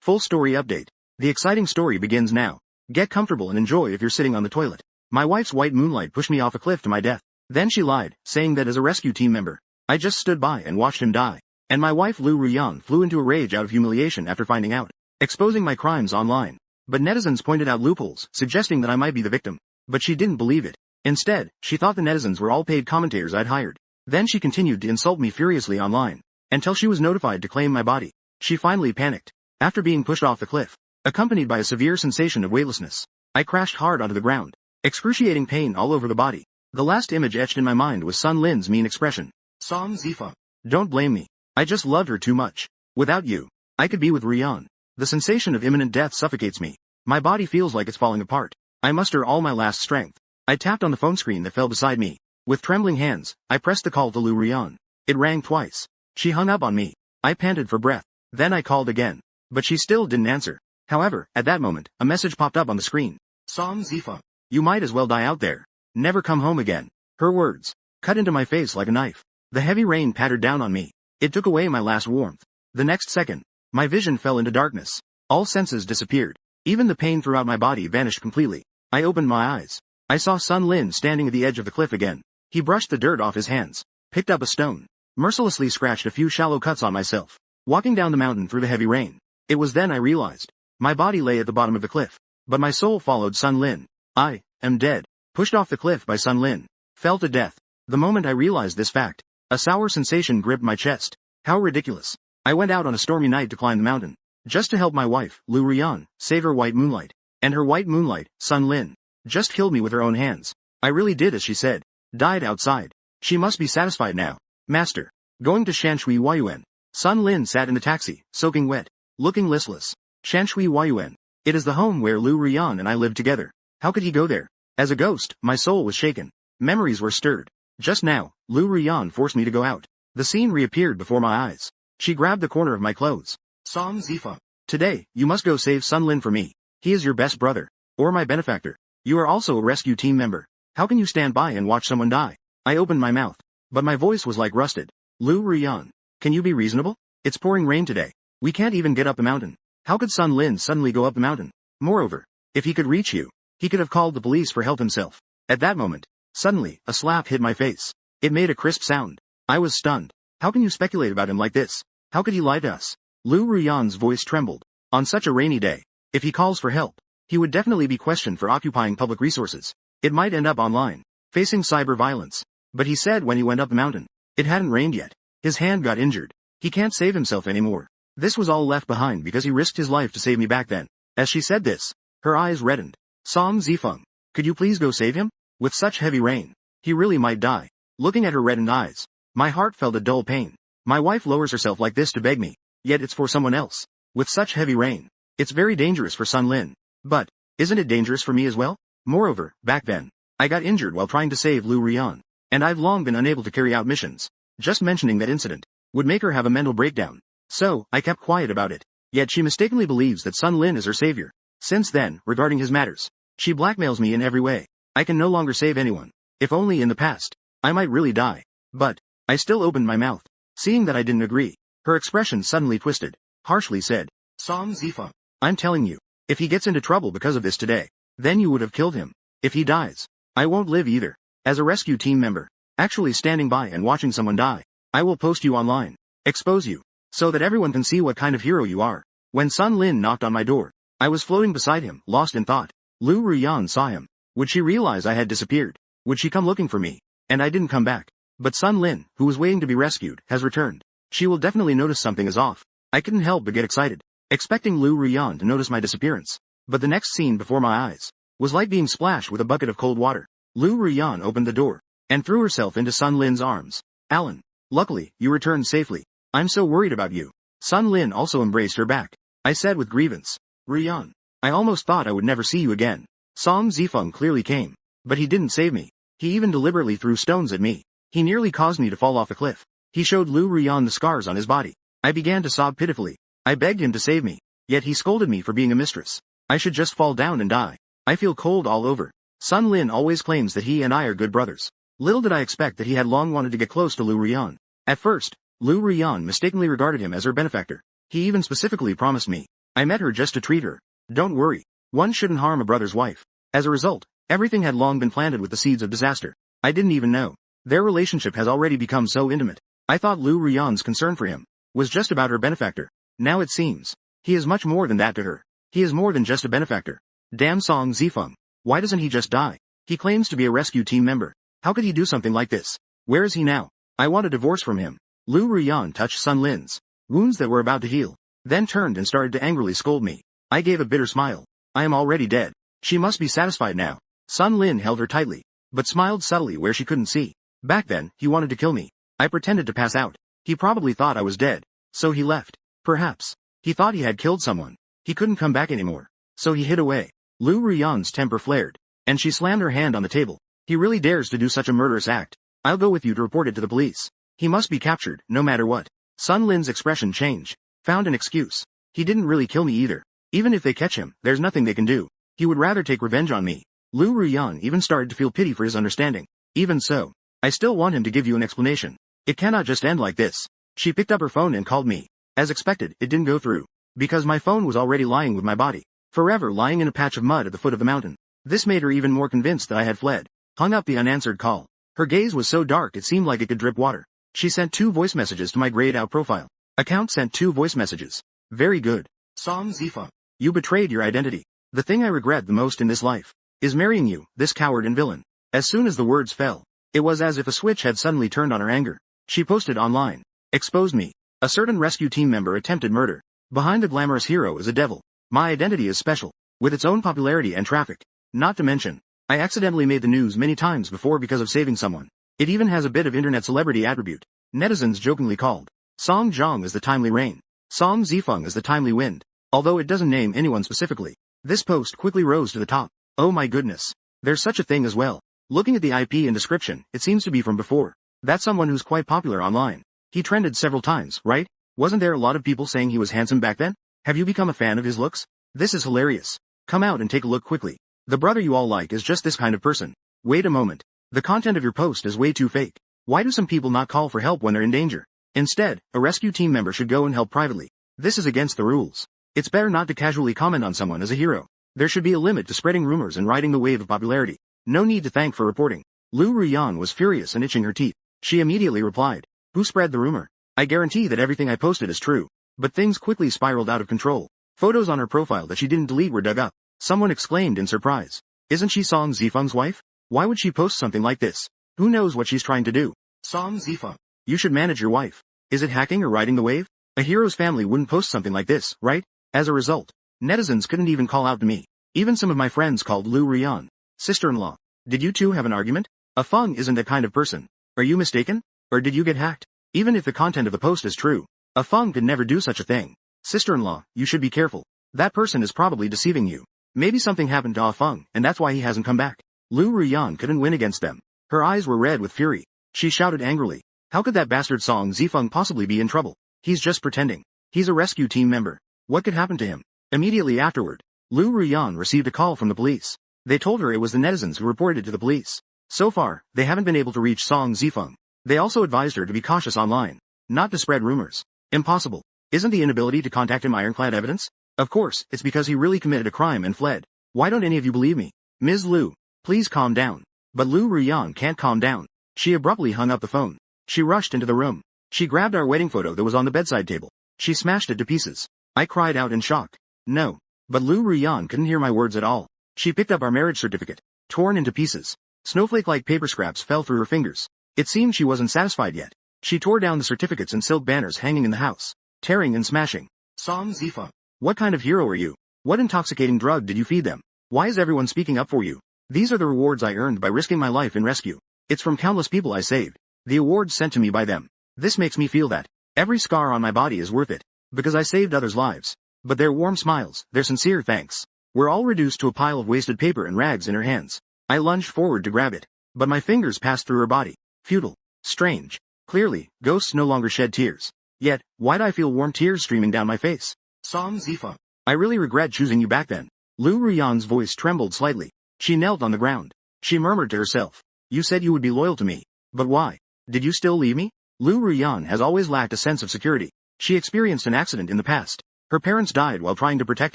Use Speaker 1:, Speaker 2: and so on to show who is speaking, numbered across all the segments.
Speaker 1: Full story update. The exciting story begins now. Get comfortable and enjoy if you're sitting on the toilet. My wife's White Moonlight pushed me off a cliff to my death. Then she lied, saying that as a rescue team member, I just stood by and watched him die. And my wife Lu Ruyan flew into a rage out of humiliation after finding out, exposing my crimes online. But netizens pointed out loopholes, suggesting that I might be the victim. But she didn't believe it. Instead, she thought the netizens were all paid commentators I'd hired. Then she continued to insult me furiously online, until she was notified to claim my body. She finally panicked. After being pushed off the cliff, accompanied by a severe sensation of weightlessness, I crashed hard onto the ground. Excruciating pain all over the body. The last image etched in my mind was Sun Lin's mean expression. Song Zifa. Don't blame me. I just loved her too much. Without you, I could be with Rian. The sensation of imminent death suffocates me. My body feels like it's falling apart. I muster all my last strength. I tapped on the phone screen that fell beside me. With trembling hands, I pressed the call to Lu Rian. It rang twice. She hung up on me. I panted for breath. Then I called again. But she still didn't answer. However, at that moment, a message popped up on the screen. Song Zifa. You might as well die out there. Never come home again. Her words cut into my face like a knife. The heavy rain pattered down on me. It took away my last warmth. The next second, my vision fell into darkness. All senses disappeared. Even the pain throughout my body vanished completely. I opened my eyes. I saw Sun Lin standing at the edge of the cliff again. He brushed the dirt off his hands, picked up a stone, mercilessly scratched a few shallow cuts on myself, walking down the mountain through the heavy rain. It was then I realized. My body lay at the bottom of the cliff, but my soul followed Sun Lin. I am dead. Pushed off the cliff by Sun Lin. Fell to death. The moment I realized this fact, a sour sensation gripped my chest. How ridiculous. I went out on a stormy night to climb the mountain, just to help my wife, Lu Rian, save her White Moonlight. And her White Moonlight, Sun Lin, just killed me with her own hands. I really did as she said. Died outside. She must be satisfied now. Master. Going to Shanshui Huayuan. Sun Lin sat in the taxi, soaking wet, looking listless. Shanshui Huayuan. It is the home where Lu Rian and I lived together. How could he go there? As a ghost, my soul was shaken. Memories were stirred. Just now, Lu Rian forced me to go out. The scene reappeared before my eyes. She grabbed the corner of my clothes. Song Zifa. Today, you must go save Sun Lin for me. He is your best brother. Or my benefactor. You are also a rescue team member. How can you stand by and watch someone die? I opened my mouth. But my voice was like rusted. Lu Rian. Can you be reasonable? It's pouring rain today. We can't even get up the mountain. How could Sun Lin suddenly go up the mountain? Moreover, if he could reach you, he could have called the police for help himself. At that moment, suddenly, a slap hit my face. It made a crisp sound. I was stunned. How can you speculate about him like this? How could he lie to us? Lu Rian's voice trembled. On such a rainy day, if he calls for help, he would definitely be questioned for occupying public resources. It might end up online, facing cyber violence. But he said when he went up the mountain, it hadn't rained yet. His hand got injured. He can't save himself anymore. This was all left behind because he risked his life to save me back then. As she said this, her eyes reddened. Song Zifeng, could you please go save him? With such heavy rain, he really might die. Looking at her reddened eyes, my heart felt a dull pain. My wife lowers herself like this to beg me, yet it's for someone else. With such heavy rain, it's very dangerous for Sun Lin. But, isn't it dangerous for me as well? Moreover, back then, I got injured while trying to save Lu Rian, and I've long been unable to carry out missions. Just mentioning that incident would make her have a mental breakdown. So, I kept quiet about it. Yet she mistakenly believes that Sun Lin is her savior. Since then, regarding his matters, she blackmails me in every way. I can no longer save anyone. If only in the past, I might really die. But, I still opened my mouth. Seeing that I didn't agree, her expression suddenly twisted, harshly said, Song Zifa, I'm telling you, if he gets into trouble because of this today, then you would have killed him. If he dies, I won't live either. As a rescue team member, actually standing by and watching someone die, I will post you online, expose you, so that everyone can see what kind of hero you are. When Sun Lin knocked on my door, I was floating beside him, lost in thought. Lu Rian saw him. Would she realize I had disappeared? Would she come looking for me? And I didn't come back. But Sun Lin, who was waiting to be rescued, has returned. She will definitely notice something is off. I couldn't help but get excited, expecting Lu Rian to notice my disappearance. But the next scene before my eyes was like being splashed with a bucket of cold water. Lu Rian opened the door and threw herself into Sun Lin's arms. Alan, luckily, you returned safely. I'm so worried about you. Sun Lin also embraced her back. I said with grievance. Rian, I almost thought I would never see you again. Song Zifeng clearly came, but he didn't save me. He even deliberately threw stones at me. He nearly caused me to fall off a cliff. He showed Lu Rian the scars on his body. I began to sob pitifully. I begged him to save me, yet he scolded me for being a mistress. I should just fall down and die. I feel cold all over. Sun Lin always claims that he and I are good brothers. Little did I expect that he had long wanted to get close to Lu Rian. At first, Lu Rian mistakenly regarded him as her benefactor. He even specifically promised me, I met her just to treat her. Don't worry. One shouldn't harm a brother's wife. As a result, everything had long been planted with the seeds of disaster. I didn't even know. Their relationship has already become so intimate. I thought Lu Ruyan's concern for him was just about her benefactor. Now it seems he is much more than that to her. He is more than just a benefactor. Damn Song Zifeng. Why doesn't he just die? He claims to be a rescue team member. How could he do something like this? Where is he now? I want a divorce from him. Lu Ruyan touched Sun Lin's wounds that were about to heal, then turned and started to angrily scold me. I gave a bitter smile. I am already dead. She must be satisfied now. Sun Lin held her tightly, but smiled subtly where she couldn't see. Back then, he wanted to kill me. I pretended to pass out. He probably thought I was dead, so he left. Perhaps. He thought he had killed someone. He couldn't come back anymore, so he hid away. Lu Ruyan's temper flared, and she slammed her hand on the table. He really dares to do such a murderous act. I'll go with you to report it to the police. He must be captured, no matter what. Sun Lin's expression changed. Found an excuse. He didn't really kill me either. Even if they catch him, there's nothing they can do. He would rather take revenge on me. Lu Ruyan even started to feel pity for his understanding. Even so, I still want him to give you an explanation. It cannot just end like this. She picked up her phone and called me. As expected, it didn't go through, because my phone was already lying with my body, forever lying in a patch of mud at the foot of the mountain. This made her even more convinced that I had fled. Hung up the unanswered call. Her gaze was so dark it seemed like it could drip water. She sent 2 voice messages to my grayed out profile. Account sent 2 voice messages. Very good. Song Zifeng. You betrayed your identity. The thing I regret the most in this life is marrying you, this coward and villain. As soon as the words fell, it was as if a switch had suddenly turned on her anger. She posted online. Exposed me. A certain rescue team member attempted murder. Behind the glamorous hero is a devil. My identity is special, with its own popularity and traffic. Not to mention, I accidentally made the news many times before because of saving someone. It even has a bit of internet celebrity attribute. Netizens jokingly called Song Zhang as the timely rain. Song Zifeng as the timely wind. Although it doesn't name anyone specifically. This post quickly rose to the top. Oh my goodness. There's such a thing as well. Looking at the IP and description, it seems to be from before. That's someone who's quite popular online. He trended several times, right? Wasn't there a lot of people saying he was handsome back then? Have you become a fan of his looks? This is hilarious. Come out and take a look quickly. The brother you all like is just this kind of person. Wait a moment. The content of your post is way too fake. Why do some people not call for help when they're in danger? Instead, a rescue team member should go and help privately. This is against the rules. It's better not to casually comment on someone as a hero. There should be a limit to spreading rumors and riding the wave of popularity. No need to thank for reporting. Lu Ruyan was furious and itching her teeth. She immediately replied. Who spread the rumor? I guarantee that everything I posted is true. But things quickly spiraled out of control. Photos on her profile that she didn't delete were dug up. Someone exclaimed in surprise. Isn't she Song Zifeng's wife? Why would she post something like this? Who knows what she's trying to do? Song Zifeng. You should manage your wife. Is it hacking or riding the wave? A hero's family wouldn't post something like this, right? As a result, netizens couldn't even call out to me. Even some of my friends called Lu Ruyan sister-in-law. Did you two have an argument? A Feng isn't that kind of person. Are you mistaken? Or did you get hacked? Even if the content of the post is true, a Feng could never do such a thing. Sister-in-law, you should be careful. That person is probably deceiving you. Maybe something happened to Ah Feng, and that's why he hasn't come back. Lu Ruyan couldn't win against them. Her eyes were red with fury. She shouted angrily. How could that bastard Song Zifeng possibly be in trouble? He's just pretending. He's a rescue team member. What could happen to him? Immediately afterward, Lu Ruyan received a call from the police. They told her it was the netizens who reported it to the police. So far, they haven't been able to reach Song Zifeng. They also advised her to be cautious online. Not to spread rumors. Impossible. Isn't the inability to contact him ironclad evidence? Of course, it's because he really committed a crime and fled. Why don't any of you believe me? Ms. Lu, please calm down. But Lu Ruyan can't calm down. She abruptly hung up the phone. She rushed into the room. She grabbed our wedding photo that was on the bedside table. She smashed it to pieces. I cried out in shock. No. But Lu Ruyan couldn't hear my words at all. She picked up our marriage certificate. Torn into pieces. Snowflake-like paper scraps fell through her fingers. It seemed she wasn't satisfied yet. She tore down the certificates and silk banners hanging in the house. Tearing and smashing. Song Zifeng. What kind of hero are you? What intoxicating drug did you feed them? Why is everyone speaking up for you? These are the rewards I earned by risking my life in rescue. It's from countless people I saved. The awards sent to me by them. This makes me feel that every scar on my body is worth it, because I saved others' lives. But their warm smiles, their sincere thanks, were all reduced to a pile of wasted paper and rags in her hands. I lunged forward to grab it, but my fingers passed through her body. Futile. Strange. Clearly, ghosts no longer shed tears. Yet, why'd I feel warm tears streaming down my face? Song Zifeng. I really regret choosing you back then. Lu Ruyan's voice trembled slightly. She knelt on the ground. She murmured to herself. You said you would be loyal to me. But why? Did you still leave me? Lu Ruyan has always lacked a sense of security. She experienced an accident in the past. Her parents died while trying to protect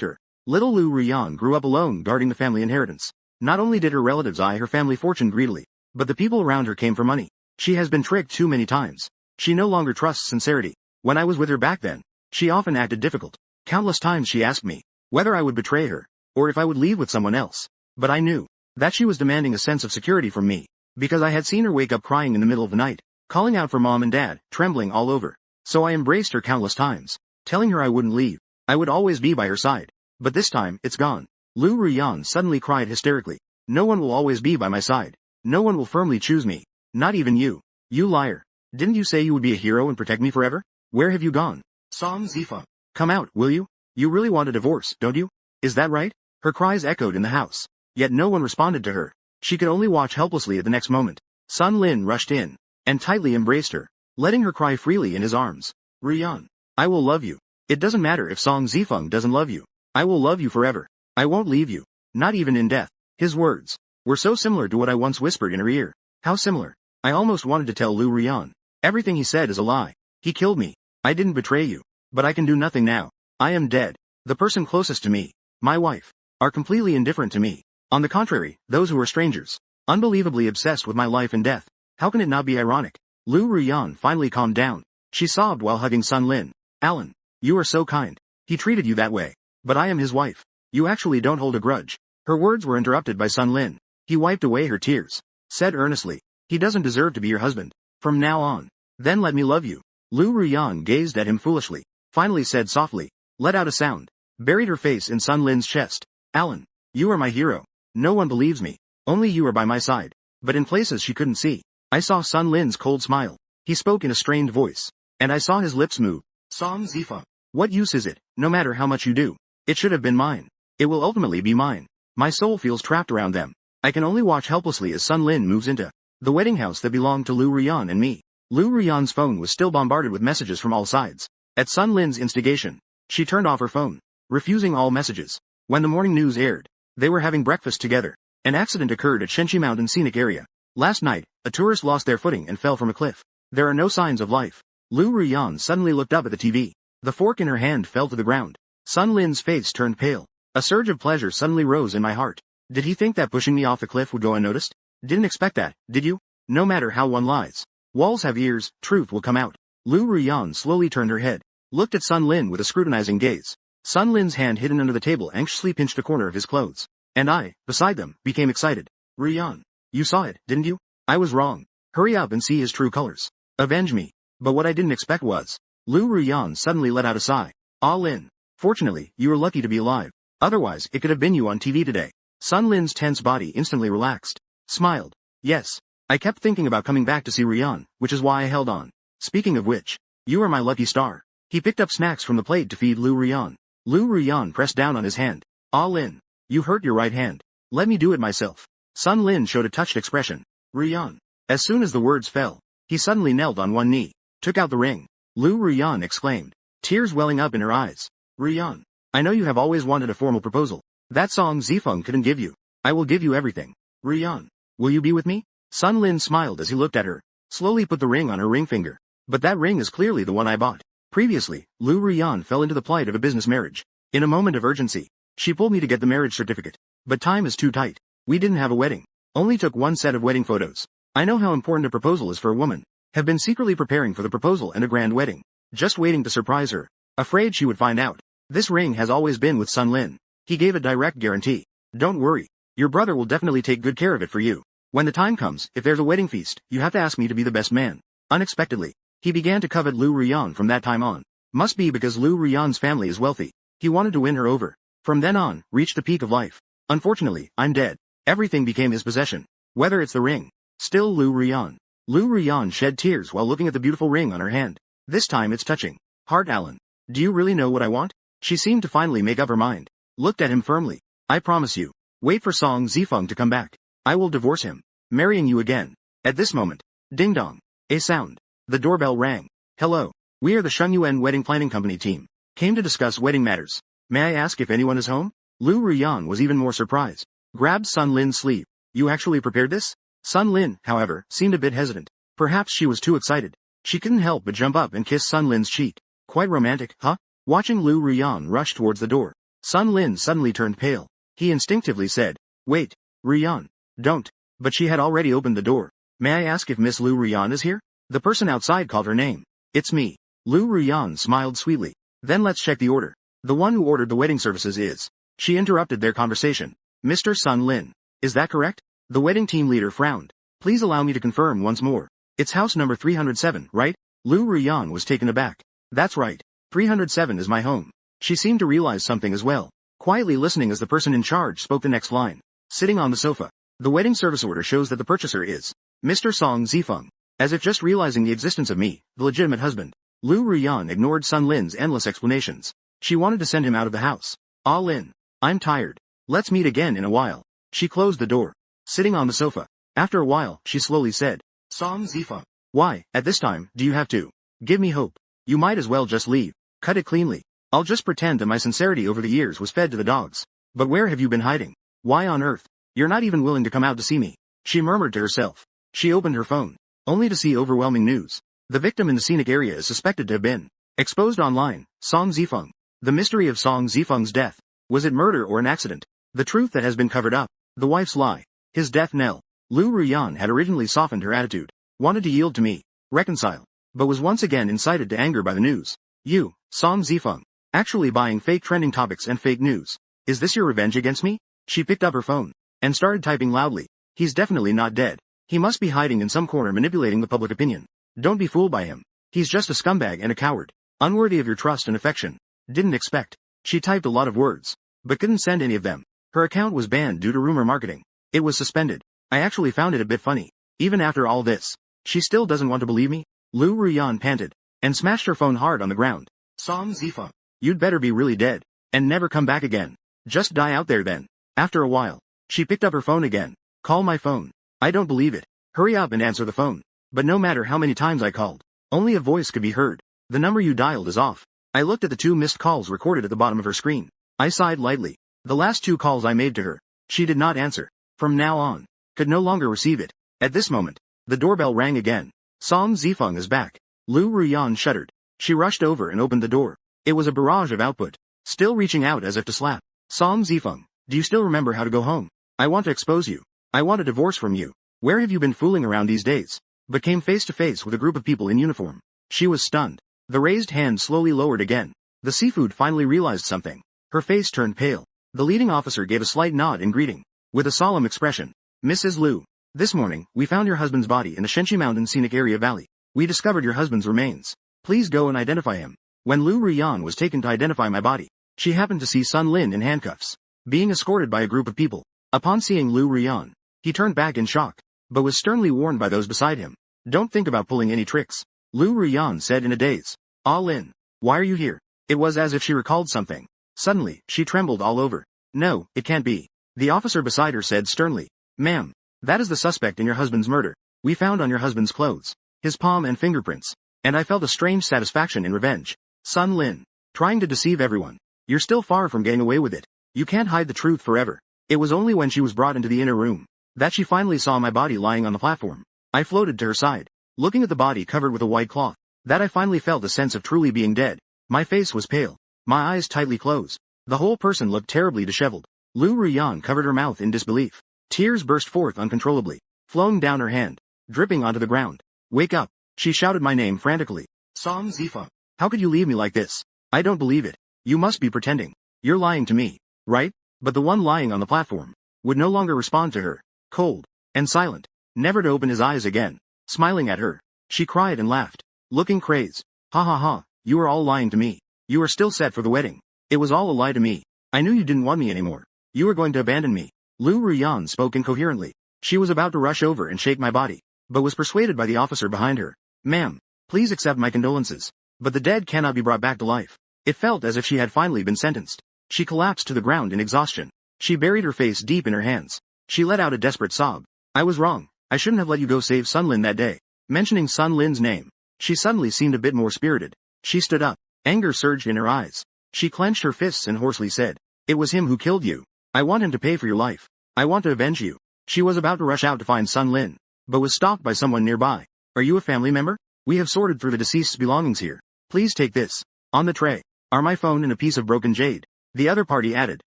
Speaker 1: her. Little Lu Ruyan grew up alone guarding the family inheritance. Not only did her relatives eye her family fortune greedily, but the people around her came for money. She has been tricked too many times. She no longer trusts sincerity. When I was with her back then, she often acted difficult. Countless times she asked me whether I would betray her, or if I would leave with someone else. But I knew that she was demanding a sense of security from me, because I had seen her wake up crying in the middle of the night, calling out for mom and dad, trembling all over. So I embraced her countless times, telling her I wouldn't leave. I would always be by her side. But this time, it's gone. Lu Ruyan suddenly cried hysterically. No one will always be by my side. No one will firmly choose me. Not even you. You liar. Didn't you say you would be a hero and protect me forever? Where have you gone? Song Zifeng. Come out, will you? You really want a divorce, don't you? Is that right? Her cries echoed in the house. Yet no one responded to her. She could only watch helplessly at the next moment. Sun Lin rushed in and tightly embraced her, letting her cry freely in his arms. Ruyan, I will love you. It doesn't matter if Song Zifeng doesn't love you. I will love you forever. I won't leave you. Not even in death. His words were so similar to what I once whispered in her ear. How similar. I almost wanted to tell Lu Ruyan. Everything he said is a lie. He killed me. I didn't betray you. But I can do nothing now. I am dead. The person closest to me, my wife, are completely indifferent to me. On the contrary, those who are strangers, unbelievably obsessed with my life and death. How can it not be ironic? Lu Ruyan finally calmed down. She sobbed while hugging Sun Lin. Alan, you are so kind. He treated you that way. But I am his wife. You actually don't hold a grudge. Her words were interrupted by Sun Lin. He wiped away her tears, said earnestly, he doesn't deserve to be your husband. From now on. Then let me love you. Lu Ruyan gazed at him foolishly, finally said softly, let out a sound, buried her face in Sun Lin's chest. Alan, you are my hero. No one believes me. Only you are by my side. But in places she couldn't see, I saw Sun Lin's cold smile. He spoke in a strained voice, and I saw his lips move. Song Zifeng. What use is it, no matter how much you do? It should have been mine. It will ultimately be mine. My soul feels trapped around them. I can only watch helplessly as Sun Lin moves into the wedding house that belonged to Lu Ruyan and me. Lu Ruyan's phone was still bombarded with messages from all sides. At Sun Lin's instigation, she turned off her phone, refusing all messages. When the morning news aired, they were having breakfast together. An accident occurred at Shenxi Mountain Scenic Area. Last night, a tourist lost their footing and fell from a cliff. There are no signs of life. Lu Ruyan suddenly looked up at the TV. The fork in her hand fell to the ground. Sun Lin's face turned pale. A surge of pleasure suddenly rose in my heart. Did he think that pushing me off the cliff would go unnoticed? Didn't expect that, did you? No matter how one lies, walls have ears, truth will come out. Lu Ruyan slowly turned her head, looked at Sun Lin with a scrutinizing gaze. Sun Lin's hand hidden under the table anxiously pinched a corner of his clothes. And I, beside them, became excited. Ruyan, you saw it, didn't you? I was wrong. Hurry up and see his true colors. Avenge me. But what I didn't expect was, Lu Ruyan suddenly let out a sigh. Ah Lin, fortunately, you were lucky to be alive. Otherwise, it could have been you on TV today. Sun Lin's tense body instantly relaxed. Smiled. Yes. I kept thinking about coming back to see Ruyan, which is why I held on. Speaking of which, you are my lucky star. He picked up snacks from the plate to feed Lu Ruyan. Lu Ruyan pressed down on his hand. Ah Lin, you hurt your right hand. Let me do it myself. Sun Lin showed a touched expression. Ruyan. As soon as the words fell, he suddenly knelt on one knee, took out the ring. Lu Ruyan exclaimed, tears welling up in her eyes. Ruyan, I know you have always wanted a formal proposal. That Song Zifeng couldn't give you. I will give you everything. Ruyan, will you be with me? Sun Lin smiled as he looked at her, slowly put the ring on her ring finger. But that ring is clearly the one I bought. Previously, Lu Ruyan fell into the plight of a business marriage. In a moment of urgency, she pulled me to get the marriage certificate. But time is too tight. We didn't have a wedding. Only took one set of wedding photos. I know how important a proposal is for a woman. Have been secretly preparing for the proposal and a grand wedding. Just waiting to surprise her. Afraid she would find out. This ring has always been with Sun Lin. He gave a direct guarantee. Don't worry. Your brother will definitely take good care of it for you. When the time comes, if there's a wedding feast, you have to ask me to be the best man. Unexpectedly, he began to covet Lu Ruyan from that time on. Must be because Lu Ruyan's family is wealthy. He wanted to win her over. From then on, reached the peak of life. Unfortunately, I'm dead. Everything became his possession. Whether it's the ring. Still Lu Ruyan. Lu Ruyan shed tears while looking at the beautiful ring on her hand. This time it's touching. Heart Alan. Do you really know what I want? She seemed to finally make up her mind. Looked at him firmly. I promise you. Wait for Song Zifeng to come back. I will divorce him. Marrying you again. At this moment. Ding dong. A sound. The doorbell rang. Hello. We are the Shengyuan Wedding Planning Company team. Came to discuss wedding matters. May I ask if anyone is home? Lu Ruyan was even more surprised. Grabbed Sun Lin's sleeve. You actually prepared this? Sun Lin, however, seemed a bit hesitant. Perhaps she was too excited. She couldn't help but jump up and kiss Sun Lin's cheek. Quite romantic, huh? Watching Lu Ruyan rush towards the door, Sun Lin suddenly turned pale. He instinctively said, "Wait, Ruyan, don't." But she had already opened the door. "May I ask if Miss Lu Ruyan is here?" The person outside called her name. "It's me." Lu Ruyan smiled sweetly. "Then let's check the order. The one who ordered the wedding services is..." She interrupted their conversation. "Mr. Sun Lin. Is that correct?" The wedding team leader frowned. "Please allow me to confirm once more. It's house number 307, right?" Lu Ruyan was taken aback. "That's right. 307 is my home." She seemed to realize something as well, quietly listening as the person in charge spoke the next line. Sitting on the sofa. "The wedding service order shows that the purchaser is Mr. Song Zifeng." As if just realizing the existence of me, the legitimate husband, Lu Ruyan ignored Sun Lin's endless explanations. She wanted to send him out of the house. "Ah Lin, I'm tired. Let's meet again in a while." She closed the door. Sitting on the sofa. After a while, she slowly said, "Song Zifeng, why, at this time, do you have to give me hope? You might as well just leave. Cut it cleanly. I'll just pretend that my sincerity over the years was fed to the dogs. But where have you been hiding? Why on earth? You're not even willing to come out to see me," she murmured to herself. She opened her phone, only to see overwhelming news. The victim in the scenic area is suspected to have been exposed online. Song Zifeng. The mystery of Song Zifeng's death. Was it murder or an accident? The truth that has been covered up. The wife's lie. His death knell. Lu Ruyan had originally softened her attitude, wanted to yield to me, reconcile, but was once again incited to anger by the news. "You, Song Zifeng, actually buying fake trending topics and fake news. Is this your revenge against me?" She picked up her phone and started typing loudly. "He's definitely not dead. He must be hiding in some corner manipulating the public opinion. Don't be fooled by him. He's just a scumbag and a coward, unworthy of your trust and affection." Didn't expect. She typed a lot of words, but couldn't send any of them. Her account was banned due to rumor marketing. It was suspended. I actually found it a bit funny. Even after all this, she still doesn't want to believe me? Lu Ruyan panted, and smashed her phone hard on the ground. "Song Zifeng, you'd better be really dead, and never come back again. Just die out there then." After a while, she picked up her phone again. "Call my phone. I don't believe it. Hurry up and answer the phone." But no matter how many times I called, only a voice could be heard. "The number you dialed is off." I looked at the 2 missed calls recorded at the bottom of her screen. I sighed lightly. The last 2 calls I made to her, she did not answer. From now on, could no longer receive it. At this moment, the doorbell rang again. "Song Zifeng is back." Lu Ruyan shuddered. She rushed over and opened the door. It was a barrage of output, still reaching out as if to slap. "Song Zifeng, do you still remember how to go home? I want to expose you. I want a divorce from you. Where have you been fooling around these days?" But came face to face with a group of people in uniform. She was stunned. The raised hand slowly lowered again. The seafood finally realized something. Her face turned pale. The leading officer gave a slight nod in greeting, with a solemn expression. "Mrs. Lu, this morning, we found your husband's body in the Shenxi Mountain Scenic Area Valley. We discovered your husband's remains. Please go and identify him." When Lu Ruyan was taken to identify my body, she happened to see Sun Lin in handcuffs, being escorted by a group of people. Upon seeing Lu Ruyan, he turned back in shock, but was sternly warned by those beside him. "Don't think about pulling any tricks," Lu Ruyan said in a daze. "Ah Lin, why are you here?" It was as if she recalled something. Suddenly, she trembled all over. "No, it can't be." The officer beside her said sternly, "Ma'am, that is the suspect in your husband's murder. We found on your husband's clothes his palm and fingerprints, and I felt a strange satisfaction in revenge." Sun Lin, trying to deceive everyone. "You're still far from getting away with it. You can't hide the truth forever." It was only when she was brought into the inner room that she finally saw my body lying on the platform. I floated to her side, looking at the body covered with a white cloth, that I finally felt a sense of truly being dead. My face was pale, my eyes tightly closed. The whole person looked terribly disheveled. Lu Ruyan covered her mouth in disbelief. Tears burst forth uncontrollably, flowing down her hand, dripping onto the ground. "Wake up!" She shouted my name frantically. "Song Zifeng, how could you leave me like this? I don't believe it. You must be pretending. You're lying to me, right?" But the one lying on the platform would no longer respond to her, cold and silent, never to open his eyes again. Smiling at her, she cried and laughed, looking crazed. "Ha ha ha, you are all lying to me. You are still set for the wedding. It was all a lie to me. I knew you didn't want me anymore. You were going to abandon me." Lu Ruyan spoke incoherently. She was about to rush over and shake my body, but was persuaded by the officer behind her. "Ma'am, please accept my condolences. But the dead cannot be brought back to life." It felt as if she had finally been sentenced. She collapsed to the ground in exhaustion. She buried her face deep in her hands. She let out a desperate sob. "I was wrong. I shouldn't have let you go save Sun Lin that day." Mentioning Sun Lin's name, she suddenly seemed a bit more spirited. She stood up. Anger surged in her eyes. She clenched her fists and hoarsely said, "It was him who killed you. I want him to pay for your life. I want to avenge you." She was about to rush out to find Sun Lin, but was stopped by someone nearby. "Are you a family member? We have sorted through the deceased's belongings here. Please take this." On the tray, are my phone and a piece of broken jade. The other party added.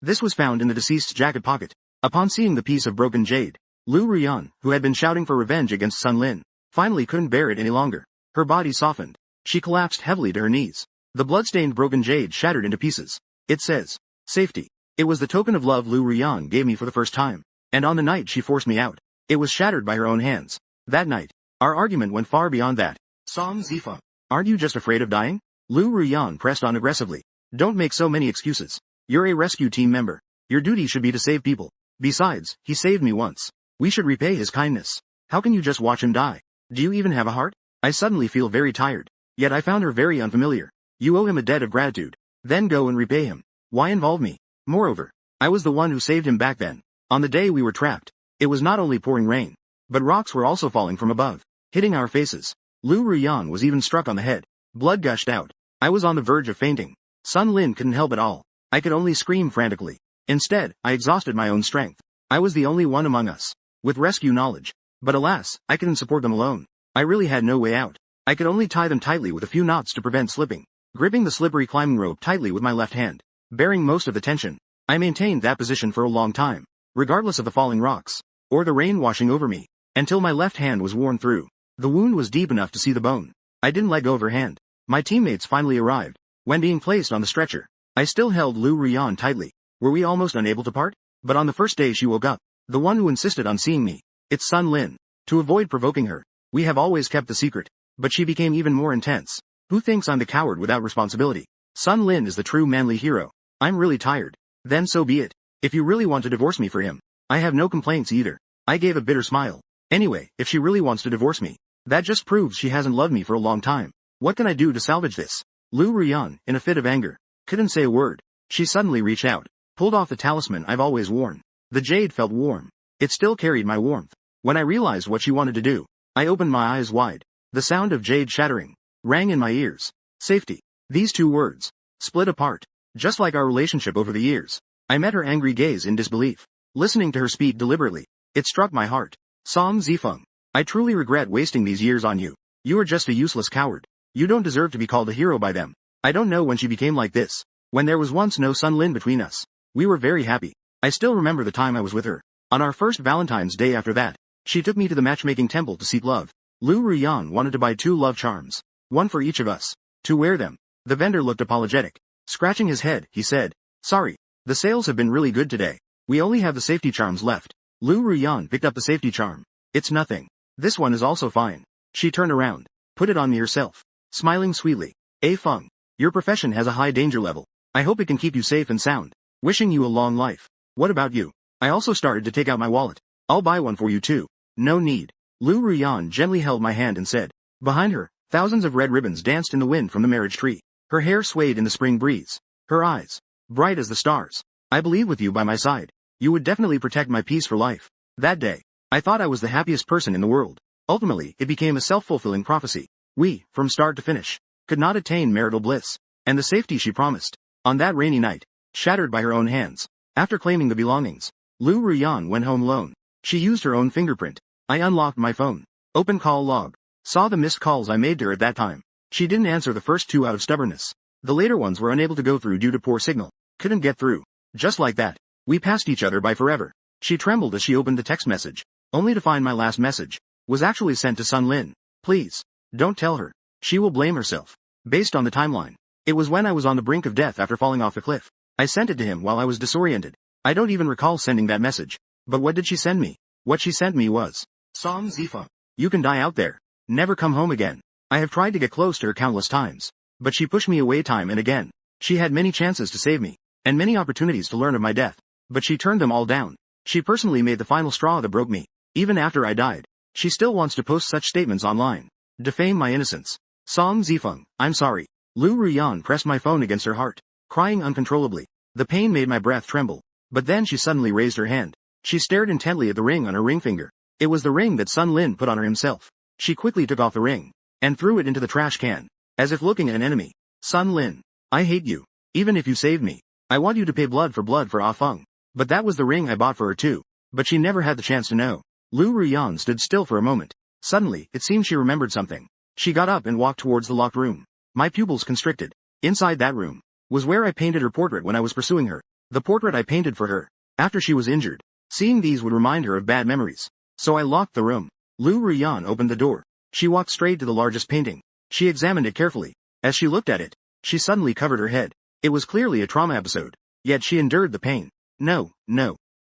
Speaker 1: This was found in the deceased's jacket pocket. Upon seeing the piece of broken jade, Lu Ruyan, who had been shouting for revenge against Sun Lin, finally couldn't bear it any longer. Her body softened. She collapsed heavily to her knees. The blood-stained broken jade shattered into pieces. It says, safety. It was the token of love Lu Ruyan gave me for the first time. And on the night she forced me out, it was shattered by her own hands. That night, our argument went far beyond that. Song Zifeng. Aren't you just afraid of dying? Lu Ruyan pressed on aggressively. Don't make so many excuses. You're a rescue team member. Your duty should be to save people. Besides, he saved me once. We should repay his kindness. How can you just watch him die? Do you even have a heart? I suddenly feel very tired. Yet I found her very unfamiliar. You owe him a debt of gratitude. Then go and repay him. Why involve me? Moreover, I was the one who saved him back then. On the day we were trapped, it was not only pouring rain, but rocks were also falling from above, hitting our faces. Lu Ruyan was even struck on the head. Blood gushed out. I was on the verge of fainting. Sun Lin couldn't help at all. I could only scream frantically. Instead, I exhausted my own strength. I was the only one among us with rescue knowledge. But alas, I couldn't support them alone. I really had no way out. I could only tie them tightly with a few knots to prevent slipping. Gripping the slippery climbing rope tightly with my left hand, bearing most of the tension, I maintained that position for a long time, regardless of the falling rocks, or the rain washing over me, until my left hand was worn through. The wound was deep enough to see the bone. I didn't let go of her hand. My teammates finally arrived. When being placed on the stretcher, I still held Lu Ruyan tightly. Were we almost unable to part? But on the first day she woke up, the one who insisted on seeing me. It's Sun Lin. To avoid provoking her, we have always kept the secret. But she became even more intense. Who thinks I'm the coward without responsibility? Sun Lin is the true manly hero. I'm really tired. Then so be it. If you really want to divorce me for him, I have no complaints either. I gave a bitter smile. Anyway, if she really wants to divorce me, that just proves she hasn't loved me for a long time. What can I do to salvage this? Lu Ruyan, in a fit of anger, couldn't say a word. She suddenly reached out, pulled off the talisman I've always worn. The jade felt warm. It still carried my warmth. When I realized what she wanted to do, I opened my eyes wide. The sound of jade shattering rang in my ears. Safety. These two words, split apart, just like our relationship over the years. I met her angry gaze in disbelief. Listening to her speak deliberately, it struck my heart. Song Zifeng. I truly regret wasting these years on you. You are just a useless coward. You don't deserve to be called a hero by them. I don't know when she became like this. When there was once no Sun Lin between us, we were very happy. I still remember the time I was with her. On our first Valentine's Day after that, she took me to the matchmaking temple to seek love. Lu Ruyan wanted to buy 2 love charms, one for each of us, to wear them. The vendor looked apologetic. Scratching his head, he said, sorry, the sales have been really good today. We only have the safety charms left. Lu Ruyan picked up the safety charm. It's nothing. This one is also fine. She turned around, put it on me herself, smiling sweetly. A Feng, your profession has a high danger level. I hope it can keep you safe and sound. Wishing you a long life. What about you? I also started to take out my wallet. I'll buy one for you too. No need. Lu Ruyan gently held my hand and said. Behind her, thousands of red ribbons danced in the wind from the marriage tree. Her hair swayed in the spring breeze. Her eyes, bright as the stars. I believe with you by my side, you would definitely protect my peace for life. That day, I thought I was the happiest person in the world. Ultimately, it became a self-fulfilling prophecy. We, from start to finish, could not attain marital bliss, and the safety she promised. On that rainy night, shattered by her own hands, after claiming the belongings, Lu Ruyan went home alone. She used her own fingerprint. I unlocked my phone, opened call log, saw the missed calls I made to her at that time. She didn't answer the first 2 out of stubbornness. The later ones were unable to go through due to poor signal. Couldn't get through. Just like that, we passed each other by forever. She trembled as she opened the text message, only to find my last message was actually sent to Sun Lin. Please, don't tell her. She will blame herself. Based on the timeline, it was when I was on the brink of death after falling off the cliff. I sent it to him while I was disoriented. I don't even recall sending that message. But what did she send me? What she sent me was, Song Zifeng, you can die out there. Never come home again. I have tried to get close to her countless times, but she pushed me away time and again. She had many chances to save me, and many opportunities to learn of my death, but she turned them all down. She personally made the final straw that broke me. Even after I died, she still wants to post such statements online. Defame my innocence. Song Zifeng, I'm sorry. Lu Ruyan pressed my phone against her heart, crying uncontrollably. The pain made my breath tremble, but then she suddenly raised her hand. She stared intently at the ring on her ring finger. It was the ring that Sun Lin put on her himself. She quickly took off the ring, and threw it into the trash can, as if looking at an enemy. Sun Lin, I hate you. Even if you saved me, I want you to pay blood for Ah Feng. But that was the ring I bought for her too. But she never had the chance to know. Lu Ruyan stood still for a moment. Suddenly, it seemed she remembered something. She got up and walked towards the locked room. My pupils constricted. Inside that room, was where I painted her portrait when I was pursuing her. The portrait I painted for her, after she was injured. Seeing these would remind her of bad memories. So I locked the room. Lu Ruyan opened the door. She walked straight to the largest painting. She examined it carefully. As she looked at it, she suddenly covered her head. It was clearly a trauma episode. Yet she endured the pain. No.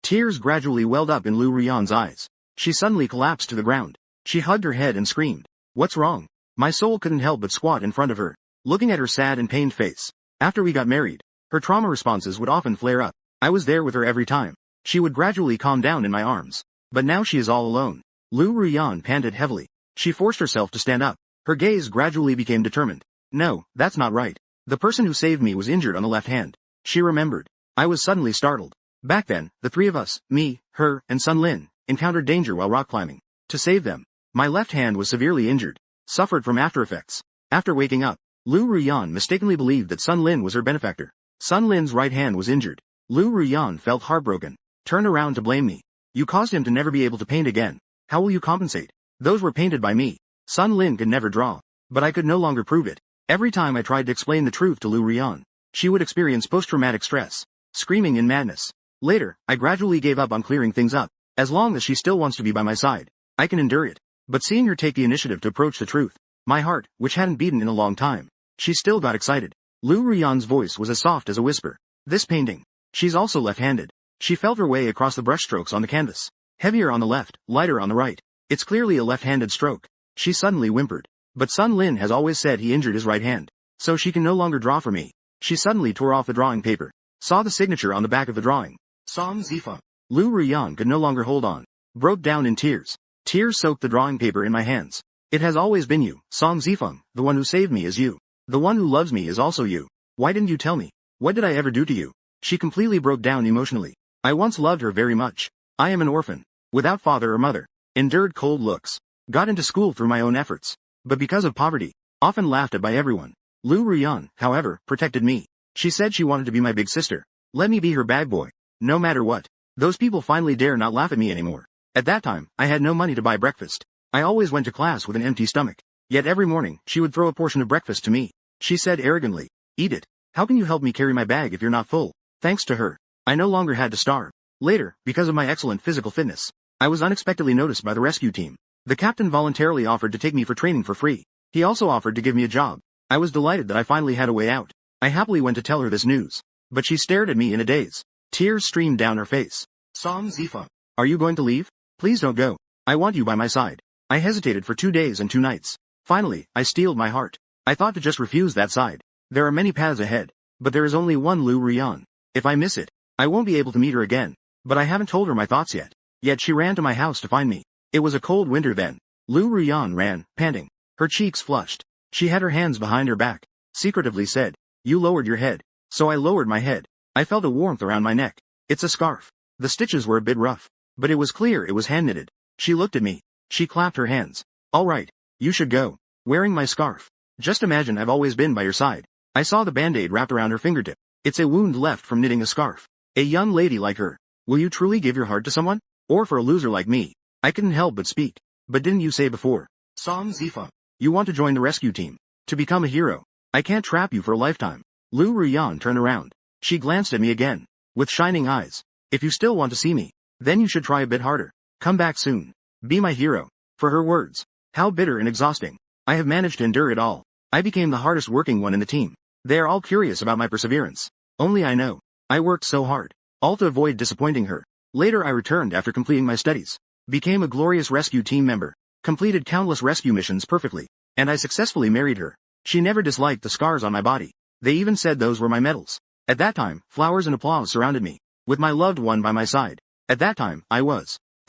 Speaker 1: Tears gradually welled up in Lu Ruyan's eyes. She suddenly collapsed to the ground. She hugged her head and screamed. What's wrong? My soul couldn't help but squat in front of her, looking at her sad and pained face. After we got married, her trauma responses would often flare up. I was there with her every time. She would gradually calm down in my arms. But now she is all alone. Lu Ruyan panted heavily. She forced herself to stand up. Her gaze gradually became determined. No, that's not right. The person who saved me was injured on the left hand. She remembered. I was suddenly startled. Back then, the three of us, me, her, and Sun Lin, encountered danger while rock climbing. To save them, my left hand was severely injured, suffered from after effects. After waking up, Lu Ruyan mistakenly believed that Sun Lin was her benefactor. Sun Lin's right hand was injured. Lu Ruyan felt heartbroken, turned around to blame me. You caused him to never be able to paint again. How will you compensate? Those were painted by me. Sun Lin could never draw, but I could no longer prove it. Every time I tried to explain the truth to Lu Ruyan, she would experience post-traumatic stress, screaming in madness. Later, I gradually gave up on clearing things up. As long as she still wants to be by my side, I can endure it. But seeing her take the initiative to approach the truth, my heart, which hadn't beaten in a long time, she still got excited. Lu Ruyan's voice was as soft as a whisper. This painting. She's also left-handed. She felt her way across the brushstrokes on the canvas. Heavier on the left, lighter on the right. It's clearly a left-handed stroke. She suddenly whimpered. But Sun Lin has always said he injured his right hand, so she can no longer draw for me. She suddenly tore off the drawing paper. Saw the signature on the back of the drawing. Song Zifeng. Lu Ruyan could no longer hold on. Broke down in tears. Tears soaked the drawing paper in my hands. It has always been you, Song Zifeng. The one who saved me is you. The one who loves me is also you. Why didn't you tell me? What did I ever do to you? She completely broke down emotionally. I once loved her very much. I am an orphan, without father or mother. Endured cold looks. Got into school through my own efforts. But because of poverty, often laughed at by everyone. Lu Ruyan, however, protected me. She said she wanted to be my big sister. Let me be her bag boy. No matter what. Those people finally dare not laugh at me anymore. At that time, I had no money to buy breakfast. I always went to class with an empty stomach. Yet every morning, she would throw a portion of breakfast to me. She said arrogantly, "Eat it. How can you help me carry my bag if you're not full?" Thanks to her, I no longer had to starve. Later, because of my excellent physical fitness, I was unexpectedly noticed by the rescue team. The captain voluntarily offered to take me for training for free. He also offered to give me a job. I was delighted that I finally had a way out. I happily went to tell her this news. But she stared at me in a daze. Tears streamed down her face. Song Zifeng. Are you going to leave? Please don't go. I want you by my side. I hesitated for 2 days and 2 nights. Finally, I steeled my heart. I thought to just refuse that side. There are many paths ahead, but there is only one Lu Ruyan. If I miss it, I won't be able to meet her again. But I haven't told her my thoughts yet. Yet she ran to my house to find me. It was a cold winter then. Lu Ruyan ran, panting. Her cheeks flushed. She had her hands behind her back. Secretively said, "You lowered your head." So I lowered my head. I felt a warmth around my neck. It's a scarf. The stitches were a bit rough, but it was clear it was hand-knitted. She looked at me. She clapped her hands. All right, you should go. Wearing my scarf. Just imagine I've always been by your side. I saw the band-aid wrapped around her fingertip. It's a wound left from knitting a scarf. A young lady like her. Will you truly give your heart to someone? Or for a loser like me? I couldn't help but speak. But didn't you say before? Song Zifeng. You want to join the rescue team. To become a hero. I can't trap you for a lifetime. Lu Ruyan turned around. She glanced at me again. With shining eyes. If you still want to see me, then you should try a bit harder. Come back soon. Be my hero. For her words. How bitter and exhausting. I have managed to endure it all. I became the hardest working one in the team. They are all curious about my perseverance. Only I know. I worked so hard. All to avoid disappointing her. Later I returned after completing my studies. Became a glorious rescue team member. Completed countless rescue missions perfectly. And I successfully married her. She never disliked the scars on my body. They even said those were my medals. At that time, flowers and applause surrounded me. With my loved one by my side. At that time, I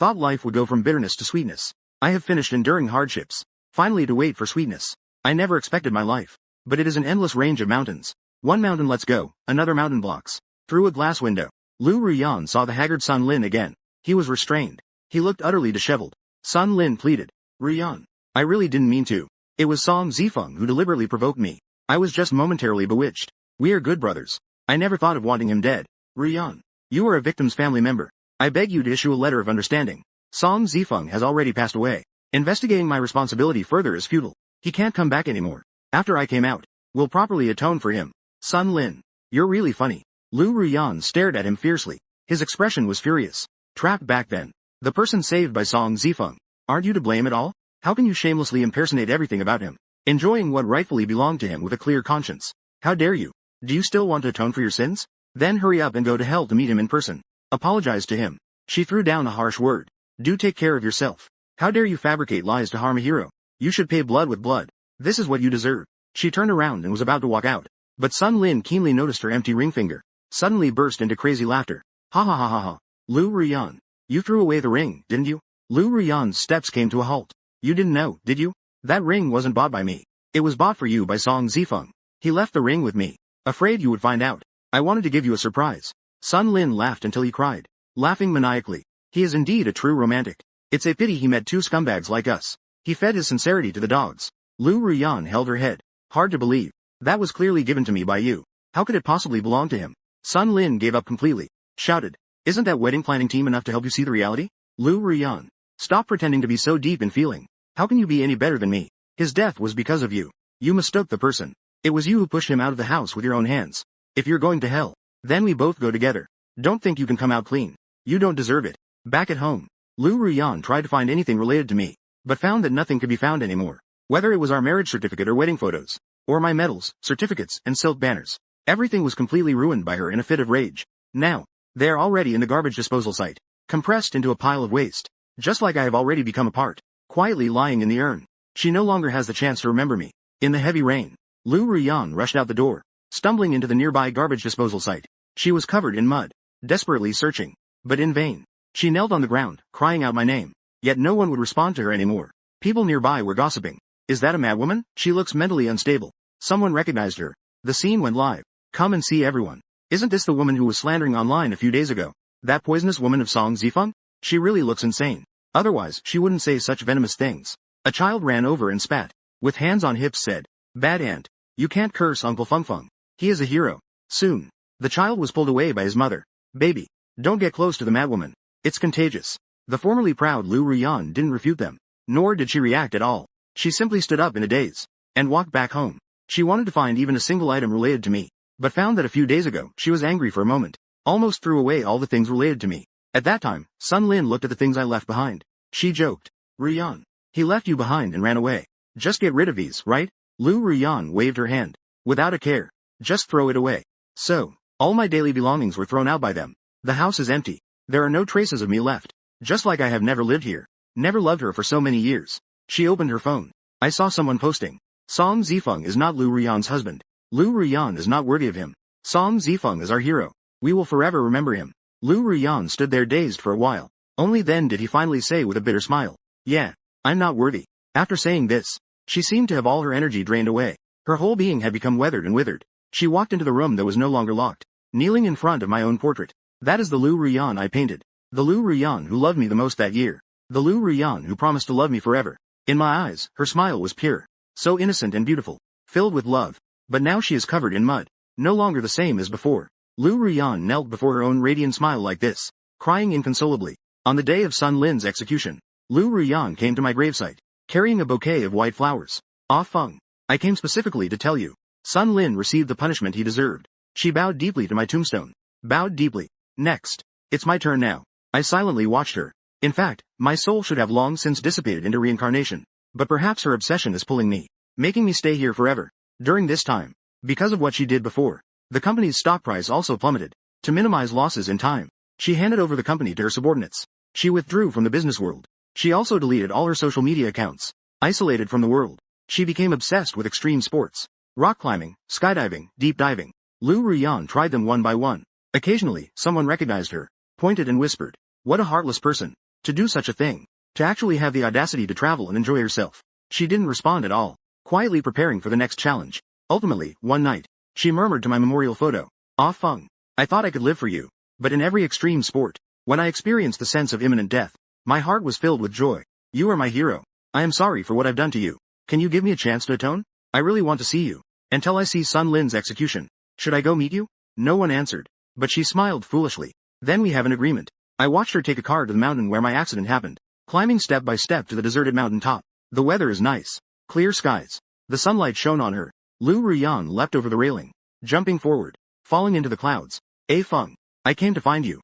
Speaker 1: thought life would go from bitterness to sweetness. I have finished enduring hardships. Finally to wait for sweetness. I never expected my life. But it is an endless range of mountains. One mountain lets go, another mountain blocks. Through a glass window, Lu Ruyan saw the haggard Sun Lin again. He was restrained. He looked utterly disheveled. Sun Lin pleaded. Ruyan. I really didn't mean to. It was Song Zifeng who deliberately provoked me. I was just momentarily bewitched. We are good brothers. I never thought of wanting him dead. Ruyan. You are a victim's family member. I beg you to issue a letter of understanding. Song Zifeng has already passed away. Investigating my responsibility further is futile. He can't come back anymore. After I came out, we'll properly atone for him. Sun Lin. You're really funny. Lu Ruyan stared at him fiercely. His expression was furious. Trapped back then. The person saved by Song Zifeng. Aren't you to blame at all? How can you shamelessly impersonate everything about him? Enjoying what rightfully belonged to him with a clear conscience. How dare you? Do you still want to atone for your sins? Then hurry up and go to hell to meet him in person. Apologize to him. She threw down a harsh word. Do take care of yourself. How dare you fabricate lies to harm a hero? You should pay blood with blood. This is what you deserve. She turned around and was about to walk out. But Sun Lin keenly noticed her empty ring finger. Suddenly burst into crazy laughter. Ha ha ha ha ha. Lu Ruyan. You threw away the ring, didn't you? Lu Ruyan's steps came to a halt. You didn't know, did you? That ring wasn't bought by me. It was bought for you by Song Zifeng. He left the ring with me. Afraid you would find out. I wanted to give you a surprise. Sun Lin laughed until he cried. Laughing maniacally. He is indeed a true romantic. It's a pity he met two scumbags like us. He fed his sincerity to the dogs. Lu Ruyan held her head. Hard to believe. That was clearly given to me by you. How could it possibly belong to him? Sun Lin gave up completely. Shouted. Isn't that wedding planning team enough to help you see the reality? Lu Ruyan. Stop pretending to be so deep in feeling. How can you be any better than me? His death was because of you. You mistook the person. It was you who pushed him out of the house with your own hands. If you're going to hell, then we both go together. Don't think you can come out clean. You don't deserve it. Back at home, Lu Ruyan tried to find anything related to me, but found that nothing could be found anymore. Whether it was our marriage certificate or wedding photos, or my medals, certificates, and silk banners, everything was completely ruined by her in a fit of rage. Now, they are already in the garbage disposal site, compressed into a pile of waste, just like I have already become a part, quietly lying in the urn. She no longer has the chance to remember me. In the heavy rain, Lu Ruyan rushed out the door, stumbling into the nearby garbage disposal site. She was covered in mud, desperately searching, but in vain. She knelt on the ground, crying out my name, yet no one would respond to her anymore. People nearby were gossiping. Is that a madwoman? She looks mentally unstable. Someone recognized her. The scene went live. Come and see everyone. Isn't this the woman who was slandering online a few days ago? That poisonous woman of Song Zifeng? She really looks insane. Otherwise, she wouldn't say such venomous things. A child ran over and spat, with hands on hips said, Bad aunt. You can't curse Uncle Feng Feng. He is a hero. Soon. The child was pulled away by his mother. Baby. Don't get close to the madwoman. It's contagious. The formerly proud Lu Ruyan didn't refute them, nor did she react at all. She simply stood up in a daze, and walked back home. She wanted to find even a single item related to me, but found that a few days ago she was angry for a moment, almost threw away all the things related to me. At that time, Sun Lin looked at the things I left behind. She joked. Ruyan. He left you behind and ran away. Just get rid of these, right? Lu Ruyan waved her hand. Without a care. Just throw it away. So, all my daily belongings were thrown out by them. The house is empty. There are no traces of me left. Just like I have never lived here. Never loved her for so many years. She opened her phone. I saw someone posting. Song Zifeng is not Lu Ruyan's husband. Lu Ruyan is not worthy of him. Song Zifeng is our hero. We will forever remember him. Lu Ruyan stood there dazed for a while. Only then did he finally say with a bitter smile. Yeah, I'm not worthy. After saying this, she seemed to have all her energy drained away. Her whole being had become weathered and withered. She walked into the room that was no longer locked, kneeling in front of my own portrait. That is the Lu Ruyan I painted. The Lu Ruyan who loved me the most that year. The Lu Ruyan who promised to love me forever. In my eyes, her smile was pure. So innocent and beautiful. Filled with love. But now she is covered in mud. No longer the same as before. Lu Ruyan knelt before her own radiant smile like this, crying inconsolably. On the day of Sun Lin's execution, Lu Ruyan came to my gravesite, carrying a bouquet of white flowers. Ah Feng. I came specifically to tell you. Sun Lin received the punishment he deserved. She bowed deeply to my tombstone. Bowed deeply. Next. It's my turn now. I silently watched her. In fact, my soul should have long since dissipated into reincarnation. But perhaps her obsession is pulling me, making me stay here forever. During this time, because of what she did before, the company's stock price also plummeted. To minimize losses in time, she handed over the company to her subordinates. She withdrew from the business world. She also deleted all her social media accounts. Isolated from the world, she became obsessed with extreme sports. Rock climbing, skydiving, deep diving. Lu Ruyan tried them one by one. Occasionally, someone recognized her, pointed and whispered, "What a heartless person. To do such a thing. To actually have the audacity to travel and enjoy herself." She didn't respond at all, quietly preparing for the next challenge. Ultimately, one night, she murmured to my memorial photo, "Ah Feng. I thought I could live for you. But in every extreme sport, when I experienced the sense of imminent death, my heart was filled with joy. You are my hero. I am sorry for what I've done to you. Can you give me a chance to atone? I really want to see you. Until I see Sun Lin's execution. Should I go meet you?" No one answered. But she smiled foolishly. "Then we have an agreement." I watched her take a car to the mountain where my accident happened, climbing step by step to the deserted mountain top. The weather is nice. Clear skies. The sunlight shone on her. Lu Ruyan leapt over the railing, jumping forward. falling into the clouds. A Feng. I came to find you.